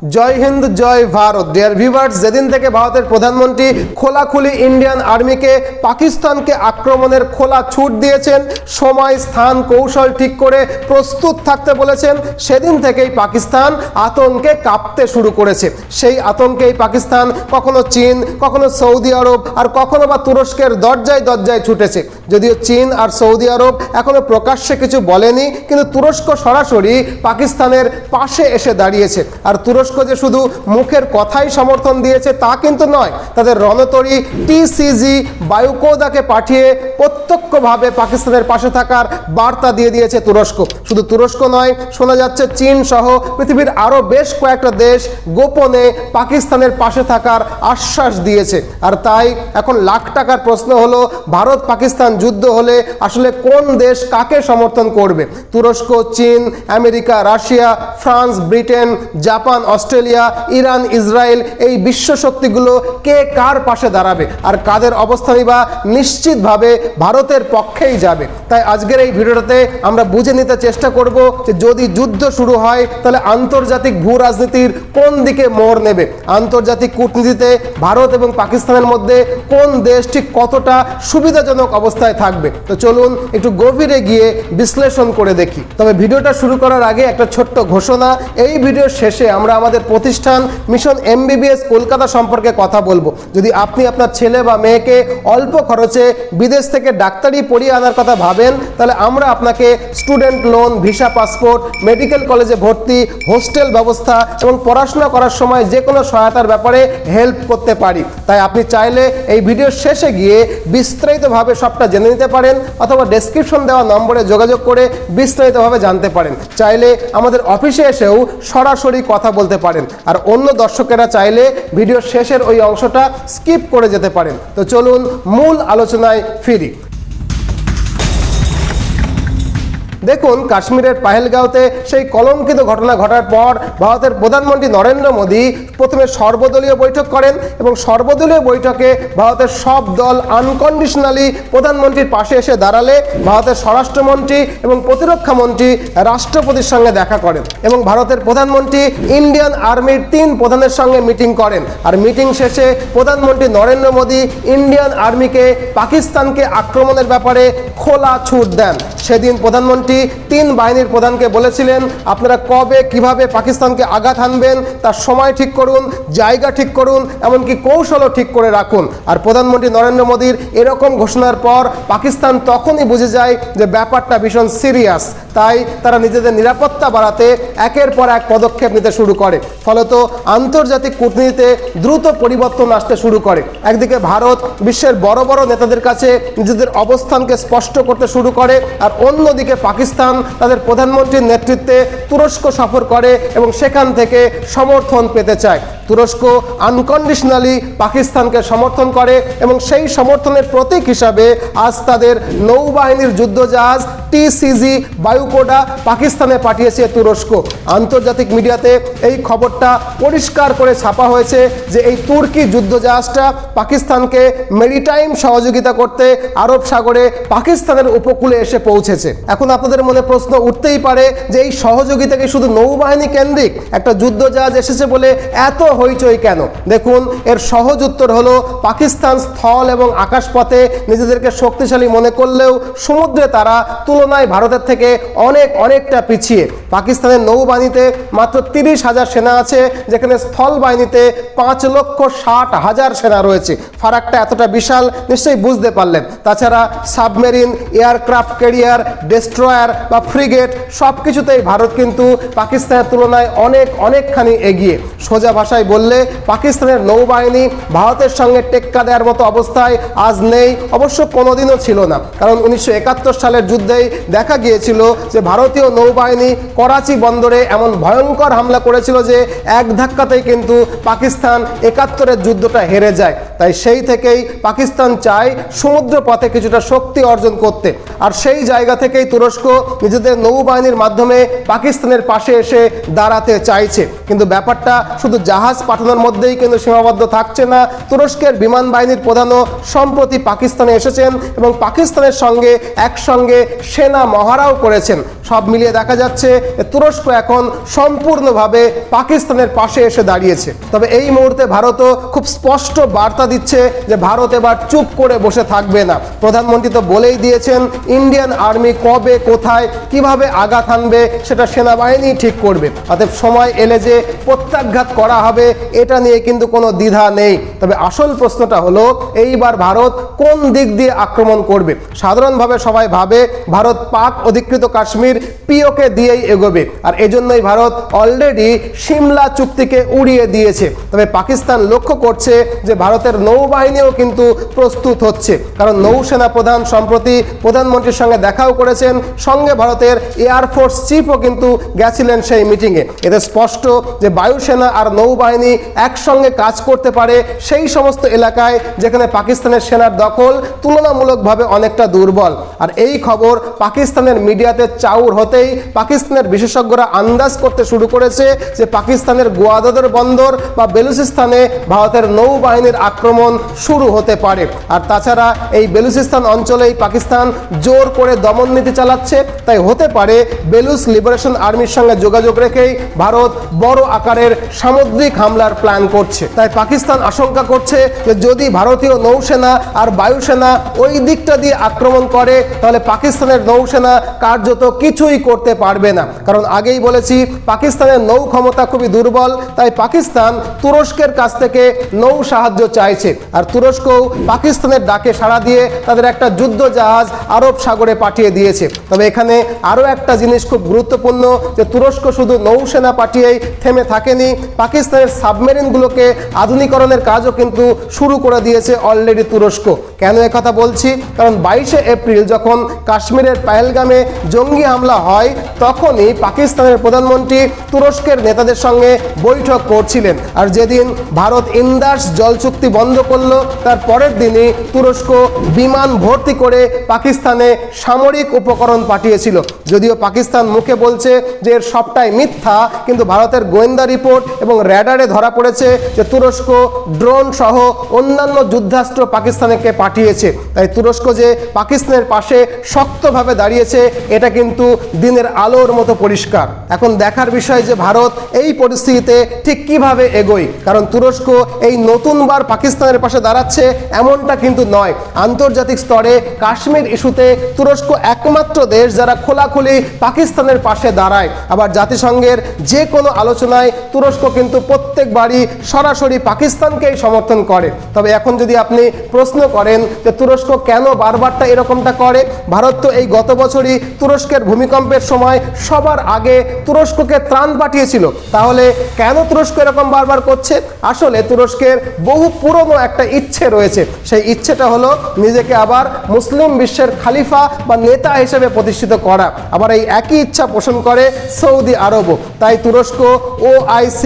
जय हिंद जय Bharat dear viewers যেদিন থেকে ভারতের প্রধানমন্ত্রী খোলাখুলি ইন্ডিয়ান আর্মিকে পাকিস্তানকে আক্রমণের খোলা ছুট দিয়েছেন, সময় স্থান কৌশল ঠিক করে প্রস্তুত থাকতে বলেছেন, সেদিন থেকেই পাকিস্তান আতঙ্কে কাঁপতে শুরু করেছে। সেই আতঙ্কেই পাকিস্তান কখনো চীন, কখনো সৌদি আরব আর কখনো বা তুরস্কের দরজায় দরজায় ছুটেছে। যদিও চীন আর সৌদি আরব এখনো প্রকাশ্যে কিছু বলেনি, কিন্তু তুরস্ক সরাসরি পাকিস্তানের পাশে এসে দাঁড়িয়েছে। আর তুরস্ক যে শুধু মুখের কথাই সমর্থন দিয়েছে তা কিন্তু নয়, তাদের রণতরী টিসিজি বায়ুকোদাকে পাঠিয়ে প্রত্যক্ষভাবে পাকিস্তানের পাশে থাকার বার্তা দিয়ে দিয়েছে তুরস্ক। শুধু তুরস্ক নয়, শোনা যাচ্ছে চীন সহ পৃথিবীর আরও বেশ কয়েকটা দেশ গোপনে পাকিস্তানের পাশে থাকার আশ্বাস দিয়েছে। আর তাই এখন লাখ টাকার প্রশ্ন হলো, ভারত পাকিস্তান যুদ্ধ হলে আসলে কোন দেশ কাকে সমর্থন করবে? তুরস্ক, চীন, America, Russia, France, Britain, Japan, Australia, Iran, Israel, এই বিশ্ব শক্তিগুলো কে কার পাশে দাঁড়াবে আর কাদের অবস্থানই বা নিশ্চিতভাবে ভারতের পক্ষেই যাবে? তাই আজকের এই ভিডিওটাতে আমরা বুঝে নিতে চেষ্টা করব যে যদি যুদ্ধ শুরু হয় তাহলে আন্তর্জাতিক ভূ রাজনীতির কোন দিকে মোড় নেবে, আন্তর্জাতিক কূটনীতিতে ভারত এবং পাকিস্তানের মধ্যে কোন দেশ ঠিক কতটা সুবিধাজনক অবস্থায় থাকবে। তো চলুন একটু গভীরে গিয়ে বিশ্লেষণ করে দেখি। তবে ভিডিওটা শুরু করার আগে একটা ছোট্ট ঘোষণা, এই ভিডিওর শেষে আমরা আমাদের প্রতিষ্ঠান মিশন MBBS কলকাতা সম্পর্কে কথা বলবো। যদি আপনি আপনার ছেলে বা মেয়েকে অল্প খরচে বিদেশ থেকে ডাক্তারি পড়িয়ে আনার কথা ভাবেন, তাহলে আমরা আপনাকে student loan, visa, passport, medical কলেজে ভর্তি, হোস্টেল ব্যবস্থা এবং পড়াশোনা করার সময় যে কোনো সহায়তার ব্যাপারে হেল্প করতে পারি। তাই আপনি চাইলে এই ভিডিওর শেষে গিয়ে বিস্তারিতভাবে সবটা জেনে নিতে পারেন, অথবা ডেসক্রিপশন দেওয়া নম্বরে যোগাযোগ করে বিস্তারিতভাবে জানতে পারেন। চাইলে আমাদের অফিসে এসেও সরাসরি কথা বলতে পারেন, আর অন্য দর্শকেরা চাইলে ভিডিওর শেষের ওই অংশটা স্কিপ করে যেতে পারেন। তো চলুন মূল আলোচনায় ফিরি। দেখুন, কাশ্মীরের পাহেলগাঁওতে সেই কলঙ্কিত ঘটনা ঘটার পর ভারতের প্রধানমন্ত্রী নরেন্দ্র মোদী প্রথমে সর্বদলীয় বৈঠক করেন এবং সর্বদলীয় বৈঠকে ভারতের সব দল আনকন্ডিশনালি প্রধানমন্ত্রীর পাশে এসে দাঁড়ালে ভারতের স্বরাষ্ট্রমন্ত্রী এবং প্রতিরক্ষা মন্ত্রী রাষ্ট্রপতির সঙ্গে দেখা করেন এবং ভারতের প্রধানমন্ত্রী ইন্ডিয়ান আর্মির 3 প্রধানের সঙ্গে মিটিং করেন। আর মিটিং শেষে প্রধানমন্ত্রী নরেন্দ্র মোদী ইন্ডিয়ান আর্মিকে পাকিস্তানকে আক্রমণের ব্যাপারে খোলা ছুট দেন। সেদিন প্রধানমন্ত্রী 3 বাহিনীর প্রধানকে বলেছিলেন, আপনারা কবে কিভাবে পাকিস্তানকে আঘাত হানবেন তার সময় ঠিক করুন, জায়গা ঠিক করুন, এমনকি কৌশলও ঠিক করে রাখুন। আর প্রধানমন্ত্রী নরেন্দ্র মোদীর এরকম ঘোষণার পর পাকিস্তান তখনই বুঝে যায় যে ব্যাপারটা ভীষণ সিরিয়াস। তাই তারা নিজেদের নিরাপত্তা বাড়াতে একের পর এক পদক্ষেপ নিতে শুরু করে। ফলত আন্তর্জাতিক কূটনীতিতে দ্রুত পরিবর্তন আসতে শুরু করে। একদিকে ভারত বিশ্বের বড় বড় নেতাদের কাছে নিজেদের অবস্থানকে স্পষ্ট করতে শুরু করে, আর অন্যদিকে পাকিস্তান তাদের প্রধানমন্ত্রীর নেতৃত্বে তুরস্ক সফর করে এবং সেখান থেকে সমর্থন পেতে চায়। তুরস্ক আনকন্ডিশনালি পাকিস্তানকে সমর্থন করে এবং সেই সমর্থনের প্রতীক হিসাবে আজ তাদের নৌবাহিনীর যুদ্ধজাহাজ টিসিজি বায়ুকোডা পাকিস্তানে পাঠিয়েছে তুরস্ক। আন্তর্জাতিক মিডিয়াতে এই খবরটা পরিষ্কার করে ছাপা হয়েছে যে এই তুর্কি যুদ্ধজাহাজটা পাকিস্তানকে মেরিটাইম সহযোগিতা করতে আরব সাগরে পাকিস্তানের উপকূলে এসে পৌঁছেছে। এখন আপনাদের মনে প্রশ্ন উঠতেই পারে যে এই সহযোগিতা কি শুধু নৌবাহিনী কেন্দ্রিক? একটা যুদ্ধজাহাজ এসেছে বলে এত হইচই কেন? দেখুন, এর সহজ উত্তর হলো পাকিস্তান স্থল এবং আকাশপথে নিজেদেরকে শক্তিশালী মনে করলেও সমুদ্রে তারা তুলনায় ভারতের থেকে অনেকটা পিছিয়ে। পাকিস্তানের নৌবাহিনীতে মাত্র 30,000 সেনা আছে, যেখানে স্থল বাহিনীতে 5,60,000 সেনা রয়েছে। ফারাকটা এতটা বিশাল নিশ্চয়ই বুঝতে পারলেন। তাছাড়া সাবমেরিন, এয়ারক্রাফট ক্যারিয়ার, ডেস্ট্রয়ার বা ফ্রিগেট সব কিছুতেই ভারত কিন্তু পাকিস্তানের তুলনায় অনেকখানি এগিয়ে। সোজা ভাষায় বললে পাকিস্তানের নৌবাহিনী ভারতের সঙ্গে টেক্কা দেওয়ার মতো অবস্থায় আজ নেই, অবশ্য কোনোদিনও ছিল না। কারণ 1971 সালের যুদ্ধেই দেখা গিয়েছিল যে ভারতীয় নৌবাহিনী করাচি বন্দরে এমন ভয়ঙ্কর হামলা করেছিল যে এক ধাক্কাতেই কিন্তু পাকিস্তান 71-এর যুদ্ধটা হেরে যায়। তাই সেই থেকেই পাকিস্তান চায় সমুদ্র পথে কিছুটা শক্তি অর্জন করতে, আর সেই জায়গা থেকেই তুরস্ক নিজেদের নৌবাহিনীর মাধ্যমে পাকিস্তানের পাশে এসে দাঁড়াতে চাইছে। কিন্তু ব্যাপারটা শুধু জাহাজ পাঠানোর মধ্যেই কিন্তু সীমাবদ্ধ থাকছে না। তুরস্কের বিমান বাহিনীর প্রধানও সম্প্রতি পাকিস্তানে এসেছেন এবং পাকিস্তানের সঙ্গে একসঙ্গে সেনা মহড়াও করেছেন। সব মিলিয়ে দেখা যাচ্ছে তুরস্ক এখন সম্পূর্ণভাবে পাকিস্তানের পাশে এসে দাঁড়িয়েছে। তবে এই মুহূর্তে ভারতও খুব স্পষ্ট বার্তা দিচ্ছে যে ভারত এবার চুপ করে বসে থাকবে না। প্রধানমন্ত্রী তো বলেই দিয়েছেন ইন্ডিয়ান আর্মি কবে কোথায় কিভাবে আঘাত হানবে সেটা সেনাবাহিনী ঠিক করবে। অতএব সময় এলে যে প্রত্যাঘাত করা হবে এটা নিয়ে কিন্তু কোনো দ্বিধা নেই। তবে আসল প্রশ্নটা হলো এইবার ভারত কোন দিক দিয়ে আক্রমণ করবে। সাধারণভাবে সবাই ভাবে ভারত পাক অধিকৃত কাশ্মীর পিওকে দিয়েই এগোবে, আর এজন্যই ভারত অলরেডি সিমলা চুক্তিকে উড়িয়ে দিয়েছে। তবে পাকিস্তান লক্ষ্য করছে যে ভারতের নৌবাহিনীও কিন্তু প্রস্তুত হচ্ছে, কারণ নৌসেনা প্রধান সম্প্রতি প্রধানমন্ত্রীর সঙ্গে দেখাও করেছেন, সঙ্গে ভারতের এয়ারফোর্স চিফও কিন্তু গেছিলেন সেই মিটিংয়ে। এতে স্পষ্ট যে বায়ুসেনা আর নৌবাহিনী একসঙ্গে কাজ করতে পারে সেই সমস্ত এলাকায় যেখানে পাকিস্তানের সেনার দখল তুলনামূলকভাবে অনেকটা দুর্বল। আর এই খবর পাকিস্তানের মিডিয়াতে চাউর হতেই পাকিস্তানের বিশেষজ্ঞরা আন্দাজ করতে শুরু করেছে যে পাকিস্তানের গোয়াদাদর বন্দর বা বেলুচিস্তানে ভারতের নৌবাহিনীর আক্রমণ শুরু হতে পারে। আর তাছাড়া এই বেলুচিস্তান অঞ্চলেই পাকিস্তান জোর করে দমন নীতি চালাচ্ছে, তাই হতে পারে বেলুচ লিবারেশন আর্মির সঙ্গে যোগাযোগ রেখেই ভারত বড় আকারের সামুদ্রিক হামলার প্ল্যান করছে। তাই পাকিস্তান আশঙ্কা করছে যে যদি ভারতীয় নৌসেনা আর বায়ুসেনা ওই দিকটা দিয়ে আক্রমণ করে তাহলে পাকিস্তানের নৌসেনা কার্যত কিছুই করতে পারবে না। কারণ আগেই বলেছি পাকিস্তানের নৌ ক্ষমতা খুবই দুর্বল, তাই পাকিস্তান তুরস্কের কাছ থেকে নৌ সাহায্য চাইছে। আর তুরস্কও পাকিস্তানের ডাকে সাড়া দিয়ে তাদের একটা যুদ্ধ জাহাজ আরব সাগরে পাঠিয়ে দিয়েছে। তবে এখানে আরও একটা জিনিস খুব গুরুত্বপূর্ণ যে তুরস্ক শুধু নৌসেনা পাঠিয়েই থেমে থাকেনি, পাকিস্তানের সাবমেরিনগুলোকে আধুনিকরণের কাজও কিন্তু শুরু করে দিয়েছে অলরেডি তুরস্ক। কেন একথা বলছি? কারণ 22শে এপ্রিল যখন কাশ্মীরের পেহেলগামে জঙ্গি হামলা হয় তখনই পাকিস্তানের প্রধানমন্ত্রী তুরস্কের নেতাদের সঙ্গে বৈঠক করছিলেন। আর যেদিন ভারত ইন্দাস জল চুক্তি বন্ধ করলো তার পরের দিনই তুরস্ক বিমান ভর্তি করে পাকিস্তানে সামরিক উপকরণ পাঠিয়েছিল। যদিও পাকিস্তান মুখে বলছে যে এর সবটাই মিথ্যা, কিন্তু ভারতের গোয়েন্দা রিপোর্ট এবং র্যাডারে ধরা পড়েছে যে তুরস্ক ড্রোন সহ অন্যান্য যুদ্ধাস্ত্র পাকিস্তানকে পাঠিয়েছে। তাই তুরস্ক যে পাকিস্তানের পাশে শক্তভাবে দাঁড়িয়েছে এটা কিন্তু দিনের আলোর মতো পরিষ্কার। এখন দেখার বিষয় যে ভারত এই পরিস্থিতিতে ঠিক কিভাবে এগোয়, কারণ তুরস্ক এই নতুনবার পাকিস্তানের পাশে দাঁড়াচ্ছে এমনটা কিন্তু নয়। আন্তর্জাতিক স্তরে কাশ্মীর ইস্যুতে তুরস্ক একমাত্র দেশ যারা খোলাখুলি পাকিস্তানের পাশে দাঁড়ায়। আবার জাতিসংঘের যে কোনো আলোচনায় তুরস্ক কিন্তু প্রত্যেকবারই সরাসরি পাকিস্তানকেই সমর্থন করে। তবে এখন যদি আপনি প্রশ্ন করেন যে তুরস্ক কেন বারবারটা এরকমটা করে, ভারত তো এই গত বছরই তুরস্কের ভূমিকম্পের সময় সবার আগে তুরস্ককে ত্রাণ পাঠিয়েছিল, তাহলে কেন তুরস্ক এরকম বারবার করছে? আসলে তুরস্কের বহু পুরনো একটা ইচ্ছে রয়েছে, সেই ইচ্ছেটা হলো নিজেকে আবার মুসলিম বিশ্বের খালিফা বা নেতা হিসেবে প্রতিষ্ঠিত করা। আবার এই একই ইচ্ছা পোষণ করে সৌদি আরবও। তাই তুরস্ক OIC,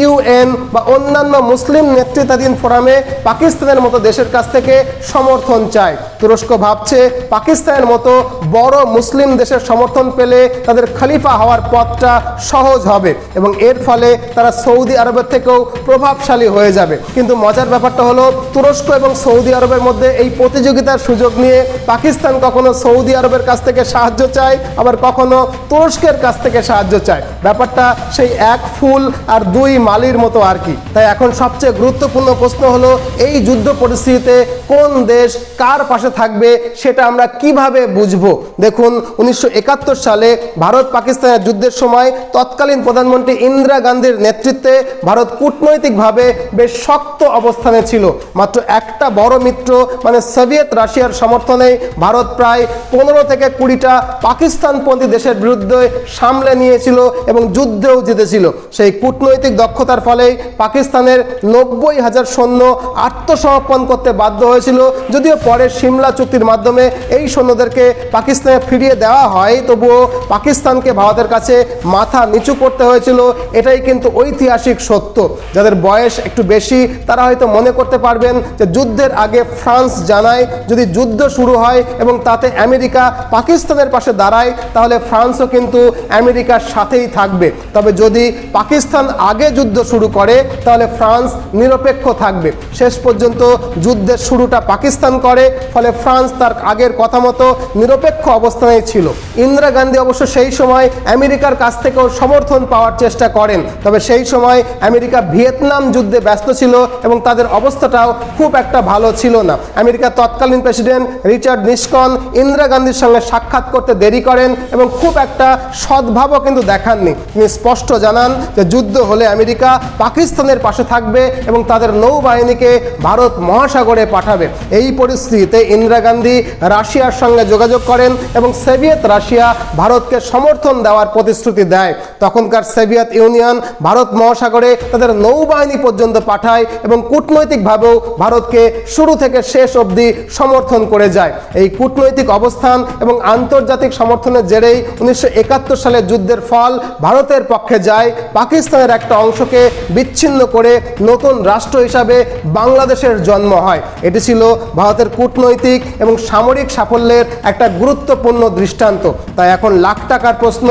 UN বা অন্যান্য মুসলিম নেতৃত্বাধীন ফোরামে পাকিস্তানের মতো দেশের কাছ থেকে সমর্থন চায়। তুরস্ক ভাবছে পাকিস্তানের মতো বড় মুসলিম দেশের সমর্থন পেলে তাদের খলিফা হওয়ার পথটা সহজ হবে এবং এর ফলে তারা সৌদি আরবের থেকেও প্রভাবশালী হয়ে যাবে। কিন্তু মজার ব্যাপারটা হলো তুরস্ক এবং সৌদি আরবের মধ্যে এই প্রতিযোগিতার সুযোগ নিয়ে পাকিস্তান কখনো সৌদি আরবের কাছ থেকে সাহায্য চায়, আবার কখনো তুরস্কের কাছ থেকে সাহায্য চায়। ব্যাপারটা সেই এক ফুল আর দুই মালির মতো আর কি। তাই এখন সবচেয়ে গুরুত্বপূর্ণ প্রশ্ন হলো এই যুদ্ধ পরিস্থিতিতে কোন দেশ কার পাশে থাকবে সেটা আমরা কিভাবে বুঝবো। দেখুন 1971 সালে ভারত পাকিস্তানের যুদ্ধের সময় তৎকালীন প্রধানমন্ত্রী ইন্দিরা গান্ধীর নেতৃত্বে ভারত কূটনৈতিকভাবে বেশ শক্ত অবস্থানে ছিল। মাত্র একটা বড় মিত্র মানে সোভিয়েত রাশিয়ার সমর্থনে ভারত প্রায় 15 থেকে 20টা পাকিস্তানপন্থী দেশের বিরুদ্ধে সামলে নিয়েছিল এবং যুদ্ধেও জিতেছিল। সেই কূটনৈতিক দক্ষতার ফলেই পাকিস্তানের 90,000 সৈন্য আত্মসমর্পণ করতে বাধ্য হয়েছিল। যদিও পরে সিমলা চুক্তির মাধ্যমে এই সৈন্যদেরকে পাকিস্তানে ফিরিয়ে দেওয়া হয়, তবুও পাকিস্তানকে ভারতের কাছে মাথা নিচু করতে হয়েছিল। এটাই কিন্তু ঐতিহাসিক সত্য। যাদের বয়স একটু বেশি তারা হয়তো মনে করতে পারবেন যে যুদ্ধের আগে ফ্রান্স জানায় যদি যুদ্ধ শুরু হয় এবং তাতে আমেরিকা পাকিস্তানের পাশে দাঁড়ায় তাহলে ফ্রান্সও কিন্তু আমেরিকার সাথেই থাকবে। তবে যদি পাকিস্তান আগে যুদ্ধ শুরু করে তাহলে ফ্রান্স নিরপেক্ষ থাকবে। শেষ পর্যন্ত যুদ্ধের শুরু শুরুটা পাকিস্তান করে, ফলে ফ্রান্স তার আগের কথা মতো নিরপেক্ষ অবস্থানে ছিল। ইন্দিরা গান্ধী অবশ্য সেই সময় আমেরিকার কাছ থেকেও সমর্থন পাওয়ার চেষ্টা করেন, তবে সেই সময় আমেরিকা ভিয়েতনাম যুদ্ধে ব্যস্ত ছিল এবং তাদের অবস্থাটাও খুব একটা ভালো ছিল না। আমেরিকার তৎকালীন প্রেসিডেন্ট রিচার্ড নিক্সন ইন্দিরা গান্ধীর সঙ্গে সাক্ষাৎ করতে দেরি করেন এবং খুব একটা সদ্ভাবও কিন্তু দেখাননি। তিনি স্পষ্ট জানান যে যুদ্ধ হলে আমেরিকা পাকিস্তানের পাশে থাকবে এবং তাদের নৌবাহিনীকে ভারত মহাসাগরে পাঠাবে। এই পরিস্থিতিতে ইন্দিরা গান্ধী রাশিয়ার সঙ্গে যোগাযোগ করেন এবং সোভিয়েত রাশিয়া ভারতকে সমর্থন দেওয়ার প্রতিশ্রুতি দেয়। তখনকার সোভিয়েত ইউনিয়ন ভারত মহাসাগরে তাদের নৌবাহিনী পর্যন্ত পাঠায় এবং কূটনৈতিকভাবেও ভারতকে শুরু থেকে শেষ অবধি সমর্থন করে যায়। এই কূটনৈতিক অবস্থান এবং আন্তর্জাতিক সমর্থনের জেরেই 1971 সালে যুদ্ধের ফল ভারতের পক্ষে যায়। পাকিস্তানের একটা অংশকে বিচ্ছিন্ন করে নতুন রাষ্ট্র হিসাবে বাংলাদেশের জন্ম হয়। এটি ছিল ভারতের কূটনৈতিক এবং সামরিক সাফল্যের একটা গুরুত্বপূর্ণ দৃষ্টান্ত। তাই এখন লাখ টাকার প্রশ্ন,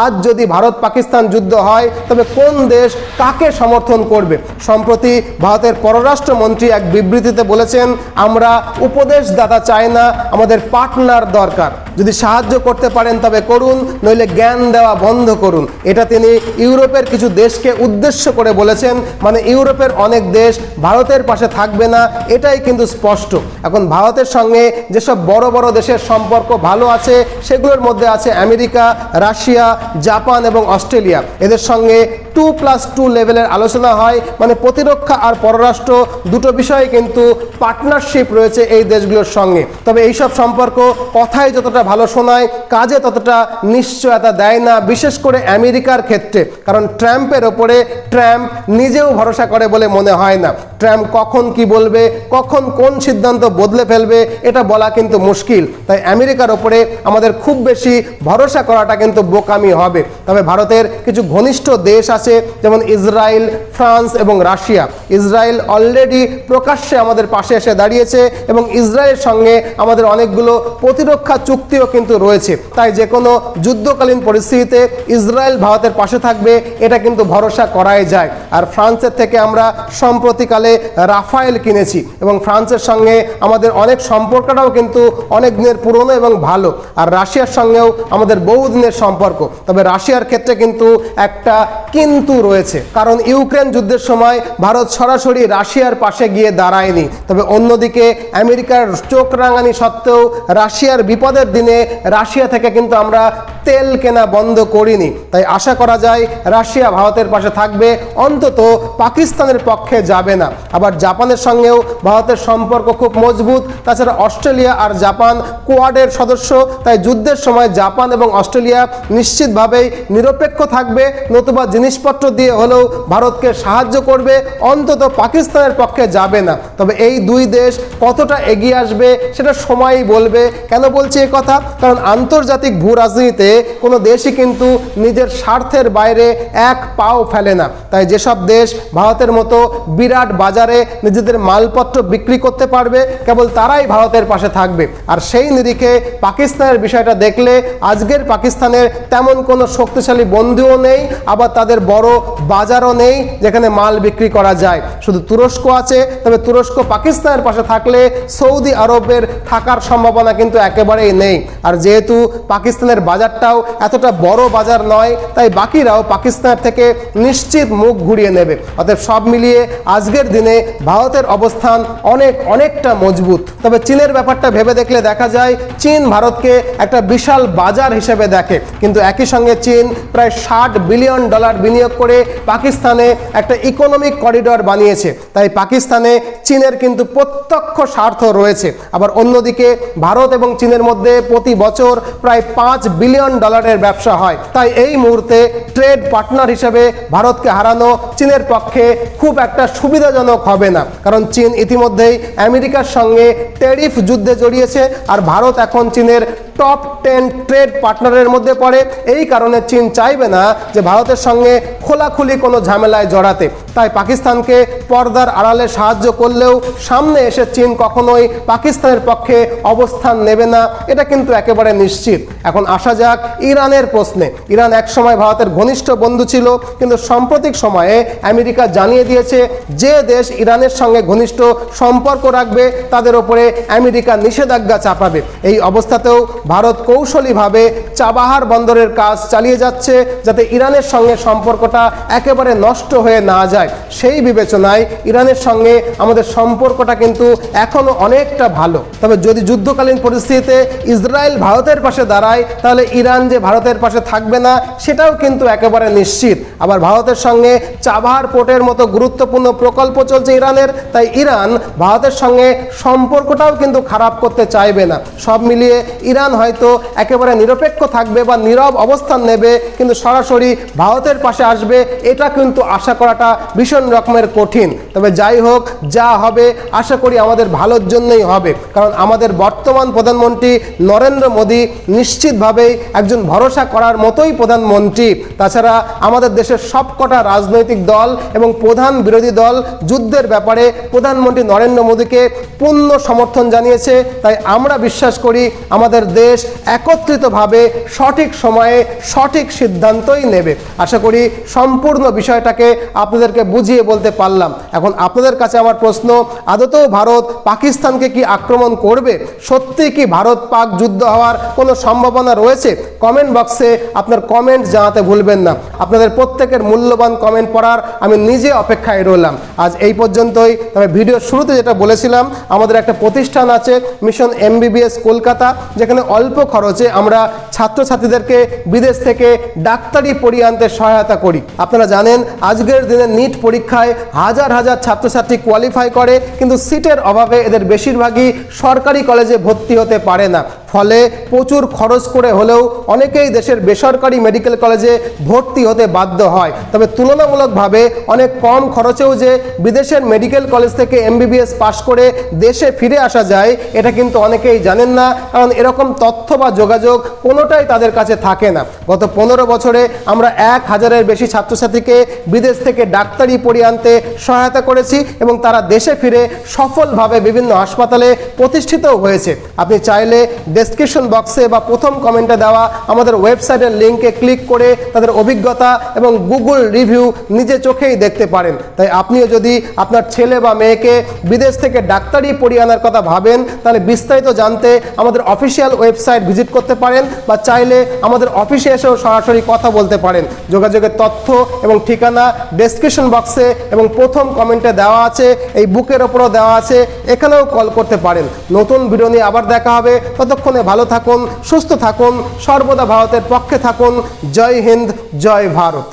আজ যদি ভারত পাকিস্তান যুদ্ধ হয় তবে কোন দেশ কাকে সমর্থন করবে? সম্প্রতি ভারতের পররাষ্ট্রমন্ত্রী এক বিবৃতিতে বলেছেন, আমরা উপদেশদাতা চাই না, আমাদের পার্টনার দরকার। যদি সাহায্য করতে পারেন তবে করুন, নইলে জ্ঞান দেওয়া বন্ধ করুন। এটা তিনি ইউরোপের কিছু দেশকে উদ্দেশ্য করে বলেছেন, মানে ইউরোপের অনেক দেশ ভারতের পাশে থাকবে না, এটাই কিন্তু স্পষ্ট। এখন ভারতের সঙ্গে যেসব বড় বড় দেশের সম্পর্ক ভালো আছে সেগুলোর মধ্যে আছে আমেরিকা, রাশিয়া, জাপান এবং অস্ট্রেলিয়া। এদের সঙ্গে 2+2 লেভেলের আলোচনা হয়, মানে প্রতিরক্ষা আর পররাষ্ট্র দুটো বিষয়ে কিন্তু পার্টনারশিপ রয়েছে এই দেশগুলোর সঙ্গে। তবে এইসব সম্পর্ক কথায় যতটা ভালো শোনায়, কাজে ততটা নিশ্চয়তা দেয় না, বিশেষ করে আমেরিকার ক্ষেত্রে। কারণ ট্রাম্পের ওপরে ট্রাম্প নিজেও ভরসা করে বলে মনে হয় না। ট্রাম্প কখন কি বলবে, কখন কোন সিদ্ধান্ত বদলে ফেলবে, এটা বলা কিন্তু মুশকিল। তাই আমেরিকার ওপরে আমাদের খুব বেশি ভরসা করাটা কিন্তু বোকামি হবে। তবে ভারতের কিছু ঘনিষ্ঠ দেশ আছে, যেমন ইসরায়েল, ফ্রান্স এবং রাশিয়া। ইসরায়েল অলরেডি প্রকাশ্যে আমাদের পাশে এসে দাঁড়িয়েছে এবং ইসরায়েলের সঙ্গে আমাদের অনেকগুলো প্রতিরক্ষা চুক্তিও কিন্তু রয়েছে। তাই যে কোনো যুদ্ধকালীন পরিস্থিতিতে ইসরায়েল ভারতের পাশে থাকবে, এটা কিন্তু ভরসা করাই যায়। আর ফ্রান্সের থেকে আমরা সম্প্রতিকালে রাফায়েল কিনেছি এবং ফ্রান্সের সঙ্গে আমাদের অনেক সম্পর্কটাও কিন্তু অনেক দিনের পুরনো এবং ভালো। আর রাশিয়ার সঙ্গেও আমাদের বহুদিনের সম্পর্ক। তবে রাশিয়ার ক্ষেত্রে কিন্তু একটা কিন্তু রয়েছে, কারণ ইউক্রেন যুদ্ধের সময় ভারত সরাসরি রাশিয়ার পাশে গিয়ে দাঁড়ায়নি। তবে অন্যদিকে আমেরিকার চোখ রাঙানি সত্ত্বেও রাশিয়ার বিপদের দিনে রাশিয়া থেকে কিন্তু আমরা তেল কেনা বন্ধ করিনি। তাই আশা করা যায় রাশিয়া ভারতের পাশে থাকবে, অন্তত পাকিস্তানের পক্ষে যাবে না। আবার জাপানের সঙ্গেও ভারতের সম্পর্ক খুব মজবুত। তাছাড়া অস্ট্রেলিয়া আর জাপান কোয়াডের সদস্য, তাই যুদ্ধের সময় জাপান এবং অস্ট্রেলিয়া নিশ্চিতভাবেই নিরপেক্ষ থাকবে, নতুবা জিনিসপত্র দিয়ে হলেও ভারতকে সাহায্য করবে, অন্তত পাকিস্তানের পক্ষে যাবে না। তবে এই দুই দেশ কতটা এগিয়ে আসবে সেটা সময়ই বলবে। কেন বলছি এই কথা? কারণ আন্তর্জাতিক ভূ রাজনীতিতে কোনো দেশই কিন্তু নিজের স্বার্থের বাইরে এক পাও ফেলে না। তাই যেসব দেশ ভারতের মতো বিরাট বাজারে নিজেদের মালপত্র বিক্রি করতে পারবে, কেবল তারাই ভারতের পাশে থাকবে। আর সেই নিরিখে পাকিস্তানের বিষয়টা দেখলে আজকের পাকিস্তানের তেমন কোনো শক্তিশালী বন্ধুও নেই, আবার তাদের বড় বাজারও নেই যেখানে মাল বিক্রি করা যায়। শুধু তুরস্ক আছে। তবে তুরস্ক পাকিস্তানের পাশে থাকলে সৌদি আরবের থাকার সম্ভাবনা কিন্তু একেবারেই নেই। আর যেহেতু পাকিস্তানের বাজারটাও এতটা বড় বাজার নয়, তাই বাকিরাও পাকিস্তানের থেকে নিশ্চিত মুখ ঘুরিয়ে নেবে। অতএব সব মিলিয়ে আজকের দিনে ভারতের অবস্থান অনেকটা মজবুত। তবে চীনের ব্যাপারটা ভেবে দেখলে দেখা যায় চীন ভারতকে একটা বিশাল বাজার হিসেবে দেখে, কিন্তু একই সঙ্গে চীন প্রায় $60 বিলিয়ন বিনিয়োগ করে পাকিস্তানে একটা ইকোনমিক করিডর বানিয়েছে। তাই পাকিস্তানে চীনের কিন্তু প্রত্যক্ষ স্বার্থ রয়েছে। আবার অন্যদিকে ভারত এবং চীনের মধ্যে প্রতি বছর প্রায় $5 বিলিয়ন ব্যবসা হয়। তাই এই মুহূর্তে ট্রেড পার্টনার হিসেবে ভারতকে হারানো চীনের পক্ষে খুব একটা সুবিধাজনক হবে না, কারণ চীন ইতিমধ্যেই আমেরিকার সঙ্গে ট্যারিফ যুদ্ধে জড়িয়েছে আর ভারত এখন চীনের টপ 10 ট্রেড পার্টনারের মধ্যে পড়ে। এই কারণে চীন চাইবে না যে ভারতের সঙ্গে খোলাখুলি কোনো ঝামেলায় জড়াতে। তাই পাকিস্তানকে পর্দার আড়ালে সাহায্য করলেও সামনে এসে চীন কখনোই পাকিস্তানের পক্ষে অবস্থান নেবে না, এটা কিন্তু একেবারে নিশ্চিত। এখন আসা যাক ইরানের প্রশ্নে। ইরান একসময় ভারতের ঘনিষ্ঠ বন্ধু ছিল, কিন্তু সাম্প্রতিক সময়ে আমেরিকা জানিয়ে দিয়েছে যে দেশ ইরানের সঙ্গে ঘনিষ্ঠ সম্পর্ক রাখবে তাদের ওপরে আমেরিকা নিষেধাজ্ঞা চাপাবে। এই অবস্থাতেও ভারত কৌশলীভাবে চাবাহার বন্দরের কাজ চালিয়ে যাচ্ছে যাতে ইরানের সঙ্গে সম্পর্কটা একেবারে নষ্ট হয়ে না যায়। সেই বিবেচনায় ইরানের সঙ্গে আমাদের সম্পর্কটা কিন্তু এখনো অনেকটা ভালো। তবে যদি যুদ্ধকালীন পরিস্থিতিতে ইসরায়েল ভারতের পাশে দাঁড়ায় তাহলে ইরান যে ভারতের পাশে থাকবে না সেটাও কিন্তু একেবারে নিশ্চিত। আবার ভারতের সঙ্গে চাবাহার পোর্টের মতো গুরুত্বপূর্ণ প্রকল্প চলছে ইরানের, তাই ইরান ভারতের সঙ্গে সম্পর্কটাও কিন্তু খারাপ করতে চাইবে না। সব মিলিয়ে ইরান হয়তো একেবারে নিরপেক্ষ থাকবে বা নীরব অবস্থান নেবে, কিন্তু সরাসরি ভারতের পাশে আসবে এটা কিন্তু আশা করাটা ভীষণ রকমের কঠিন। তবে যাই হোক, যা হবে আশা করি আমাদের ভালোর জন্যই হবে, কারণ আমাদের বর্তমান প্রধানমন্ত্রী নরেন্দ্র মোদী নিশ্চিতভাবেই একজন ভরসা করার মতোই প্রধানমন্ত্রী। তাছাড়া আমাদের দেশের সবকটা রাজনৈতিক দল এবং প্রধান বিরোধী দল যুদ্ধের ব্যাপারে প্রধানমন্ত্রী নরেন্দ্র মোদীকে পূর্ণ সমর্থন জানিয়েছে। তাই আমরা বিশ্বাস করি আমাদের দেশ একত্রিতভাবে সঠিক সময়ে সঠিক সিদ্ধান্তই নেবে। আশা করি সম্পূর্ণ বিষয়টাকে আপনাদেরকে বুঝিয়ে বলতে পারলাম। এখন আপনাদের কাছে আমার প্রশ্ন, আদতেও ভারত পাকিস্তানকে কি আক্রমণ করবে? সত্যি কি ভারত পাক যুদ্ধ হওয়ার কোনো সম্ভাবনা রয়েছে? কমেন্ট বক্সে আপনার কমেন্ট জানাতে ভুলবেন না। আপনাদের প্রত্যেকের মূল্যবান কমেন্ট পড়ার আমি নিজে অপেক্ষায় রইলাম। আজ এই পর্যন্তই। তবে ভিডিওর শুরুতে যেটা বলেছিলাম, আমাদের একটা প্রতিষ্ঠান আছে মিশন MBBS কলকাতা, যেখানে অল্প খরচে আমরা ছাত্রছাত্রীদেরকে বিদেশ থেকে ডাক্তারি পড়িয়ে আনতে সহায়তা করি। আপনারা জানেন আজকের দিনে নিট পরীক্ষায় হাজার হাজার ছাত্রছাত্রী কোয়ালিফাই করে, কিন্তু সিটের অভাবে এদের বেশিরভাগই সরকারি কলেজে ভর্তি হতে পারে না। ফলে প্রচুর খরচ করে হলেও অনেকেই দেশের বেসরকারি মেডিকেল কলেজে ভর্তি হতে বাধ্য হয়। তবে তুলনামূলকভাবে অনেক কম খরচেও যে বিদেশের মেডিকেল কলেজ থেকে MBBS পাশ করে দেশে ফিরে আসা যায় এটা কিন্তু অনেকেই জানেন না, কারণ এরকম তথ্য বা যোগাযোগ কোনোটাই তাদের কাছে থাকে না। গত 15 বছরে আমরা 1000-এর বেশি ছাত্রছাত্রীকে বিদেশ থেকে ডাক্তারি পড়িয়ে আনতে সহায়তা করেছি এবং তারা দেশে ফিরে সফলভাবে বিভিন্ন হাসপাতালে প্রতিষ্ঠিতও হয়েছে। আপনি চাইলে ডেসক্রিপশন বক্সে বা প্রথম কমেন্টে দেওয়া আমাদের ওয়েবসাইটের লিঙ্কে ক্লিক করে তাদের অভিজ্ঞতা এবং গুগল রিভিউ নিজে চোখেই দেখতে পারেন। তাই আপনিও যদি আপনার ছেলে বা মেয়েকে বিদেশ থেকে ডাক্তারি পড়িয়ে আনার কথা ভাবেন তাহলে বিস্তারিত জানতে আমাদের অফিসিয়াল ওয়েবসাইট ভিজিট করতে পারেন, বা চাইলে আমাদের অফিসে এসেও সরাসরি কথা বলতে পারেন। যোগাযোগের তথ্য এবং ঠিকানা ডেসক্রিপশন বক্সে এবং প্রথম কমেন্টে দেওয়া আছে, এই বুকের ওপরও দেওয়া আছে, এখানেও কল করতে পারেন। নতুন ভিডিও নিয়ে আবার দেখা হবে। ততক্ষণে ভালো থাকুন, সুস্থ থাকুন, সর্বদা ভারতের পক্ষে থাকুন। জয় হিন্দ, জয় ভারত।